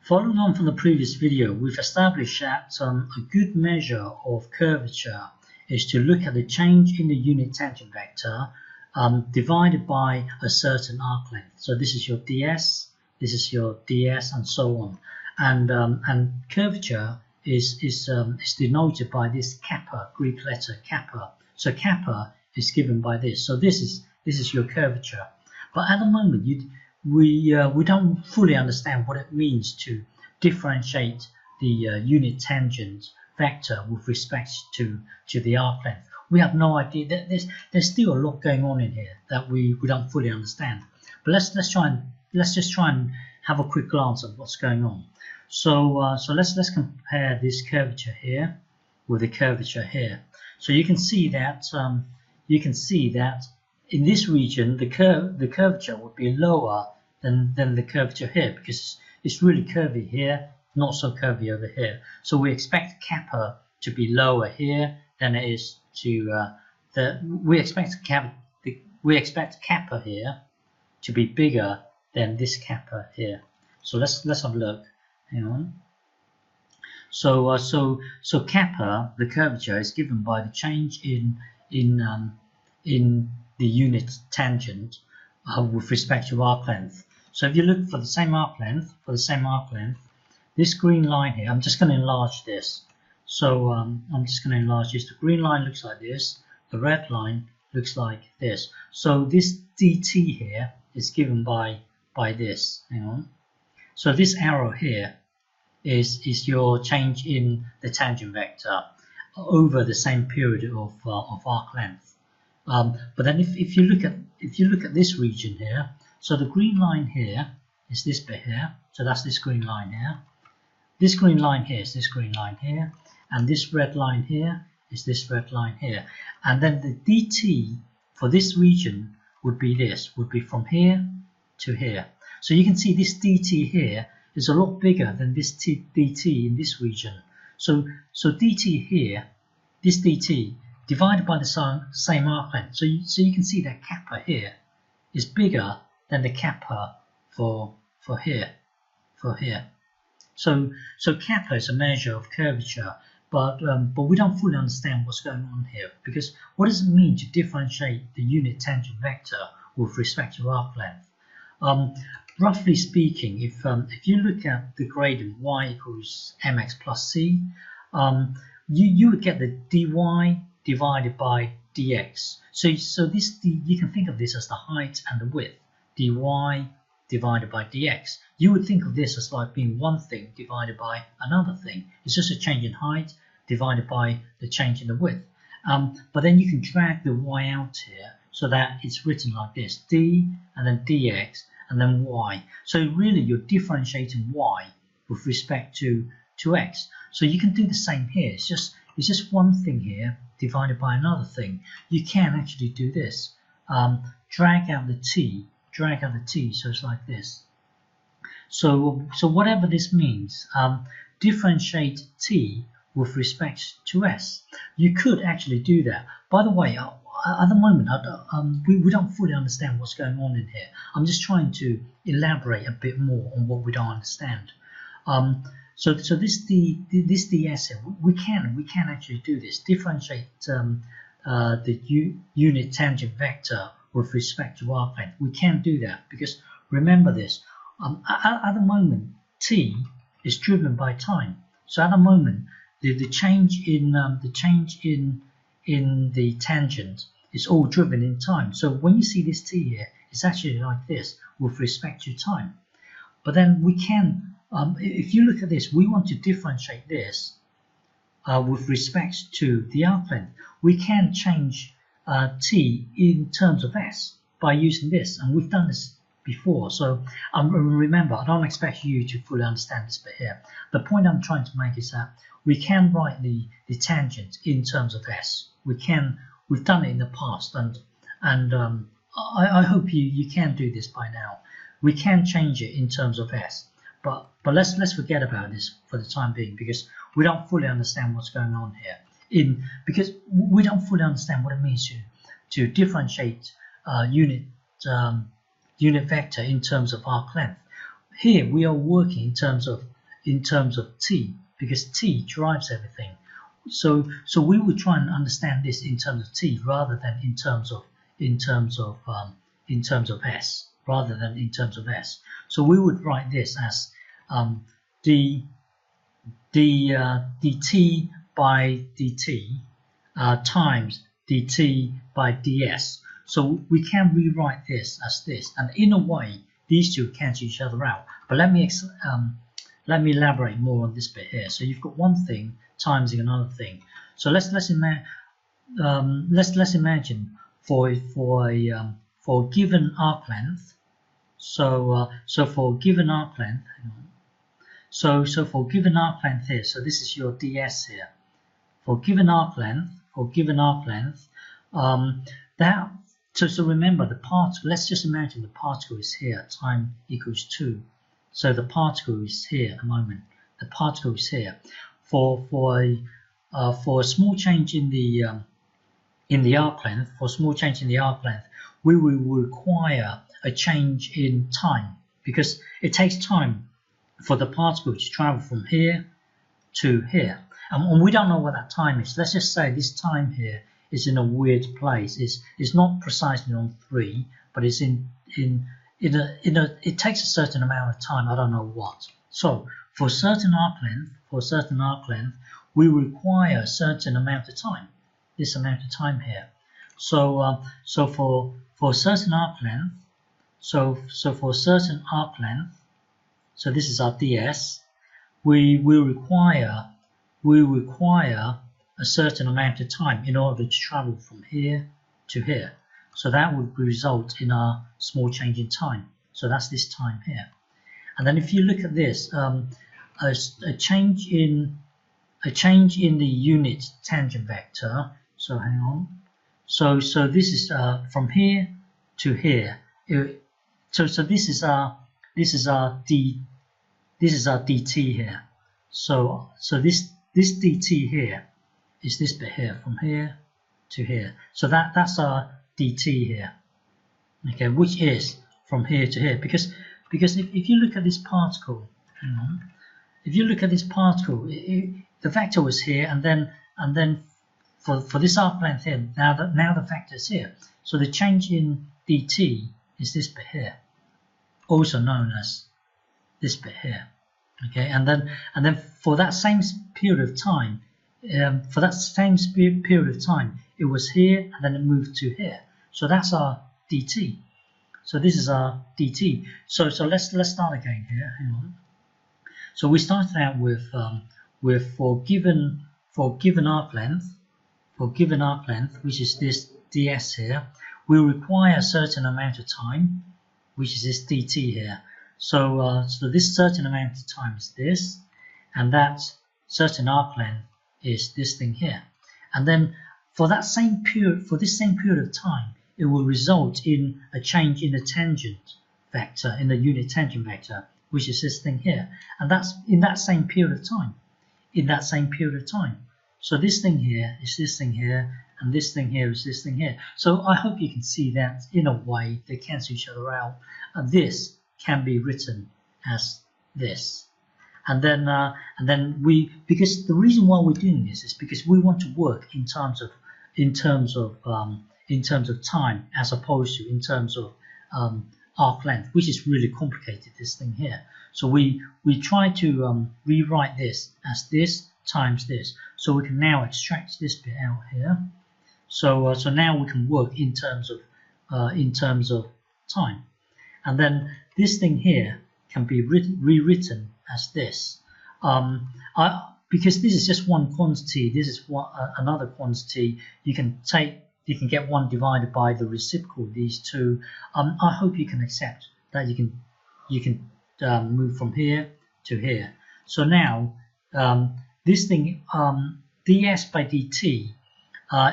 Following on from the previous video, we've established that a good measure of curvature is to look at the change in the unit tangent vector divided by a certain arc length. So this is your ds, this is your ds, and so on. And curvature is denoted by this kappa, Greek letter kappa. So kappa is given by this. So this is your curvature. But at the moment, we don't fully understand what it means to differentiate the unit tangent vector with respect to the arc length. We have no idea. There's still a lot going on in here that we don't fully understand. But let's just try and have a quick glance at what's going on. So let's compare this curvature here with the curvature here. So you can see that in this region the curvature would be lower than the curvature here, because it's really curvy here, not so curvy over here. So we expect kappa to be lower here than it is to we expect kappa here to be bigger than this kappa here. So let's have a look. Hang on. So kappa, the curvature, is given by the change in the unit tangent with respect to arc length. So if you look for the same arc length, this green line here, I'm just going to enlarge this. So I'm just going to enlarge this. The green line looks like this. The red line looks like this. So this dt here is given by this. Hang on. So this arrow here is your change in the tangent vector over the same period of arc length. But then if you look at this region here, so the green line here is this bit here. So that's this green line here. This green line here is this green line here, and this red line here is this red line here. And then the dt for this region would be from here to here. So you can see this dt here is a lot bigger than this dt in this region. So dt here, this dt divided by the same arc length. So you can see that kappa here is bigger than the kappa for here. So kappa is a measure of curvature, but we don't fully understand what's going on here, because what does it mean to differentiate the unit tangent vector with respect to arc length? Roughly speaking, if you look at the gradient y equals mx plus c, you would get the dy divided by dx. So this you can think of this as the height and the width, dy divided by dx. You would think of this as like being one thing divided by another thing. It's just a change in height divided by the change in the width. But then you can drag the y out here so that it's written like this: d and then dx and then y. So really you're differentiating y with respect to x. So you can do the same here. It's just one thing here divided by another thing. You can actually do this. Drag out the t, so it's like this. So whatever this means, differentiate t with respect to s. You could actually do that. By the way, at the moment, we don't fully understand what's going on in here. I'm just trying to elaborate a bit more on what we don't understand. So this ds here, we can actually do this. Differentiate the unit tangent vector with respect to arc length. We can do that because remember this. At the moment, t is driven by time. So at the moment, the change in the tangent is all driven in time. So when you see this t here, it's actually like this with respect to time. But then we can, if you look at this, we want to differentiate this with respect to the arc length. We can change t in terms of s by using this, and we've done this before. So remember, I don't expect you to fully understand this bit here. The point I'm trying to make is that we can write the tangent in terms of s. We've done it in the past, and I hope you can do this by now. We can change it in terms of s, but let's forget about this for the time being, because we don't fully understand what's going on here. Because we don't fully understand what it means to differentiate unit vector in terms of arc length. Here we are working in terms of t, because t drives everything. So we would try and understand this in terms of t rather than in terms of s, rather than in terms of s. So we would write this as dt by dt times dt by ds. So we can rewrite this as this, and in a way these two cancel each other out. But let me elaborate more on this bit here. So you've got one thing times another thing. So let's imagine for a given arc length. So for given arc length, hang on. So for given arc length here. So this is your ds here. For given arc length, so remember the particle. Let's just imagine the particle is here. Time equals 2. So the particle is here at the moment. The particle is here. For a small change in the arc length, we will require a change in time, because it takes time for the particle to travel from here to here, and we don't know what that time is. Let's just say this time here is in a weird place. It's not precisely on 3, but it's it takes a certain amount of time. I don't know what. So for a certain arc length, we require a certain amount of time. This amount of time here. So for a certain arc length, so for a certain arc length, so this is our ds. We require a certain amount of time in order to travel from here to here. So that would result in a small change in time. So that's this time here. And then if you look at this, a change in the unit tangent vector. So hang on. So this is from here to here. So this is our dt here. So this dt here is this bit here, from here to here. So that's our dt here. Okay, which is from here to here, because if you look at this particle, hang on. If you look at this particle, the vector was here, and then for this arc length here, now the vector is here. So the change in dt is this bit here, also known as this bit here. Okay, and then for that same period of time, it was here, and then it moved to here. So that's our dt. So this is our dt. So let's start again here. Hang on. So we started out with for given arc length, which is this ds here, we require a certain amount of time, which is this dt here. So this certain amount of time is this, and that certain arc length is this thing here. And then for this same period of time, it will result in a change in the tangent vector, in the unit tangent vector, which is this thing here. And that's in that same period of time. So this thing here is this thing here, and this thing here is this thing here. So I hope you can see that in a way they cancel each other out. And this can be written as this. And then because the reason why we're doing this is because we want to work in terms of time, as opposed to in terms of arc length, which is really complicated, this thing here. So we try to rewrite this as this times this. So we can now extract this bit out here. So now we can work in terms of time. And then this thing here can be rewritten as this. Because this is just one quantity, this is another quantity. You can get one divided by the reciprocal of these two. I hope you can accept that you can move from here to here. So now this thing ds by dt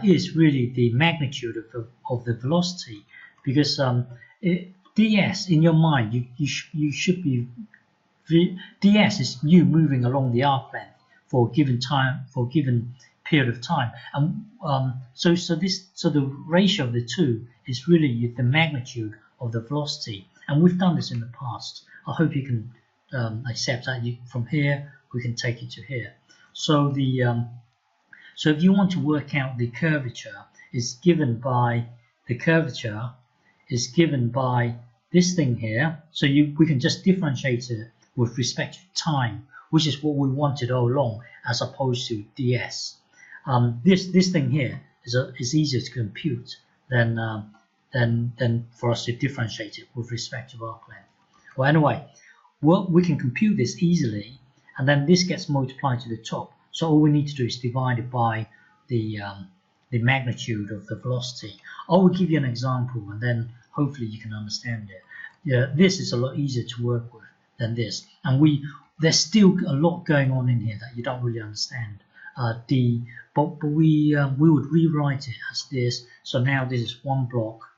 is really the magnitude of the velocity, because ds in your mind you should be ds is you moving along the arc length for a given time, for a given period of time, and so the ratio of the two is really the magnitude of the velocity. And we've done this in the past. I hope you can except that from here we can take it to here. So so if you want to work out the curvature, is given by this thing here. So we can just differentiate it with respect to time, which is what we wanted all along, as opposed to ds. This thing here is easier to compute than for us to differentiate it with respect to arc length. Well, anyway, we can compute this easily, and then this gets multiplied to the top. So all we need to do is divide it by the magnitude of the velocity. I will give you an example, and then hopefully you can understand it. Yeah, this is a lot easier to work with than this, and there's still a lot going on in here that you don't really understand. But we would rewrite it as this. So now this is one block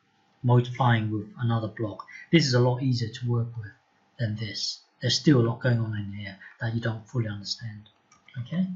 multiplying with another block. This is a lot easier to work with than this. There's still a lot going on in here that you don't fully understand. Okay.